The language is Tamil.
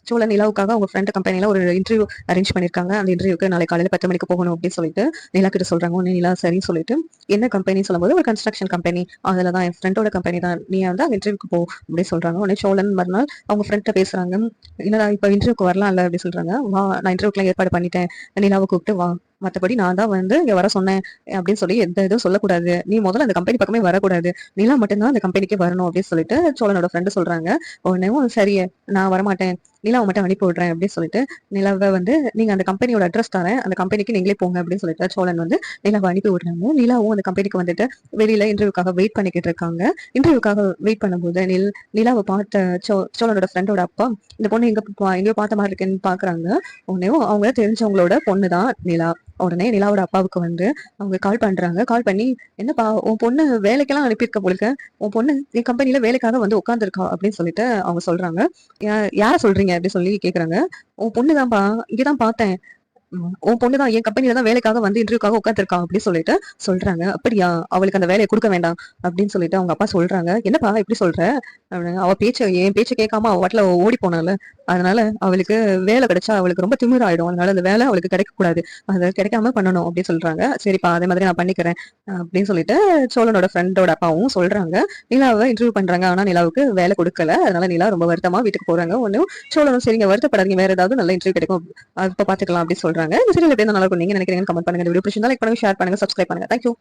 சோழன் நிலாவுக்காக அவங்க ஃப்ரெண்ட் கம்பெனில ஒரு இன்டர்வியூ அரேஞ்ச் பண்ணியிருக்காங்க. அந்த இன்டர்வியூக்கு நாளை காலையில 10 மணிக்கு போகணும் அப்படின்னு சொல்லிட்டு நிலா கிட்ட சொல்றாங்க. உடனே நிலா சரின்னு சொல்லிட்டு என்ன கம்பெனி சொல்லும்போது ஒரு கன்ஸ்ட்ரக்ஷன் கம்பெனி, அதுல தான் என் ஃப்ரெண்டோட கம்பெனி தான், நீ வந்து அந்த இன்டர்வியூக்கு போ அப்படின்னு சொல்றாங்க. உடனே சோழன் மறுநாள் அவங்க ஃப்ரெண்ட்ட பேசுறாங்க. இல்லடா இப்ப இன்டர்வியூக்கு வரலாம்ல அப்படின்னு சொல்றாங்க. வா, நான் இன்டர்வியூக்குலாம் ஏற்பாடு பண்ணிட்டேன், நிலாவை கூப்பிட்டு வா, மத்தபடி நான் தான் வந்து இங்க வர சொன்னேன் அப்படின்னு சொல்லி எந்த இதுவும் சொல்லக்கூடாது, நீ முதல்ல அந்த கம்பெனி பக்கமே வரக்கூடாது, நிலா மட்டும்தான் அந்த கம்பெனிக்கு வரணும் அப்படின்னு சொல்லிட்டு சோழனோட ஃப்ரெண்டு சொல்றாங்க. உடனே சரி, நான் வரமாட்டேன், நிலாவை மட்டும் அனுப்பி விடுறேன் அப்படின்னு சொல்லிட்டு நிலாவை வந்து நீங்க அந்த கம்பெனியோட அட்ரஸ் தரேன், அந்த கம்பெனிக்கு நீங்களே போங்க அப்படின்னு சொல்லிட்டு சோழன் வந்து நிலாவை அனுப்பி விடுறாங்க. நிலாவும் அந்த கம்பெனிக்கு வந்துட்டு வெளியில இன்டர்வியூக்காக வெயிட் பண்ணிக்கிட்டு இருக்காங்க. இன்டர்வியூக்காக வெயிட் பண்ணும்போது நிலாவை பார்த்த சோழனோட ஃப்ரெண்டோட அப்பா இந்த பொண்ணு எங்கேயோ பார்த்த மாதிரி இருக்குன்னு பாக்குறாங்க. உடனே அவங்க தெரிஞ்சவங்களோட பொண்ணு தான் நிலா. உடனே நிலாவோட அப்பாவுக்கு வந்து அவங்க கால் பண்றாங்க. கால் பண்ணி என்னப்பா உன் பொண்ணு வேலைக்கெல்லாம் அனுப்பியிருக்க போலுக்க, உன் பொண்ணு என் கம்பெனில வேலைக்காக வந்து உட்காந்துருக்கா அப்படின்னு சொல்லிட்டு அவங்க சொல்றாங்க. யார சொல்றீங்க அப்படின்னு சொல்லி கேக்குறாங்க. உன் பொண்ணுதான்ப்பா, இங்கதான் பார்த்தேன், உன் பொண்ணுதான் என் கம்பெனில தான் வேலைக்காக வந்து இன்டர்வியூக்காக உட்காந்துருக்கா அப்படின்னு சொல்லிட்டு சொல்றாங்க. அப்படியா, அவளுக்கு அந்த வேலையை கொடுக்க வேண்டாம் அப்படின்னு சொல்லிட்டு அவங்க அப்பா சொல்றாங்க. என்னப்பா இப்படி சொல்ற, அவ என் பேச்சை கேட்காம அவ வாட்டில ஓடி போனால, அதனால அவளுக்கு வேலை கிடைச்சா அவளுக்கு ரொம்ப திமிராயிடும், அதனால அந்த வேலை அவளுக்கு கிடைக்க கூடாது, அது கிடைக்காம பண்ணணும் அப்படின்னு சொல்றாங்க. சரிப்பா, அதே மாதிரி நான் பண்ணிக்கிறேன் அப்படின்னு சொல்லிட்டு சோழனோட ஃப்ரெண்டோட அப்பாவும் சொல்றாங்க. நிலாவை இன்டர்வியூ பண்றாங்க. ஆனா நிலாவுக்கு வேலை கொடுக்கல. அதனால நிலா ரொம்ப வருத்தமா வீட்டுக்கு போறாங்க. ஒன்னும் சோழனும் சரிங்க வருத்தப்படாதீங்க, வேற ஏதாவது நல்ல இன்டர்வியூ கிடைக்கும் அப்ப பாத்துக்கலாம் அப்படின்னு சொல்றாங்க. இந்த சீரியல் எப்படி நல்லா இருக்கும் நீங்க நினைக்கிறீங்கன்னு கமெண்ட் பண்ணுங்க. இந்த வீடியோ பிடிச்சிருந்தா லைக் பண்ணுங்க, ஷேர் பண்ணுங்க, சப்ஸ்கிரைப் பண்ணுங்க. தேங்க்யூ.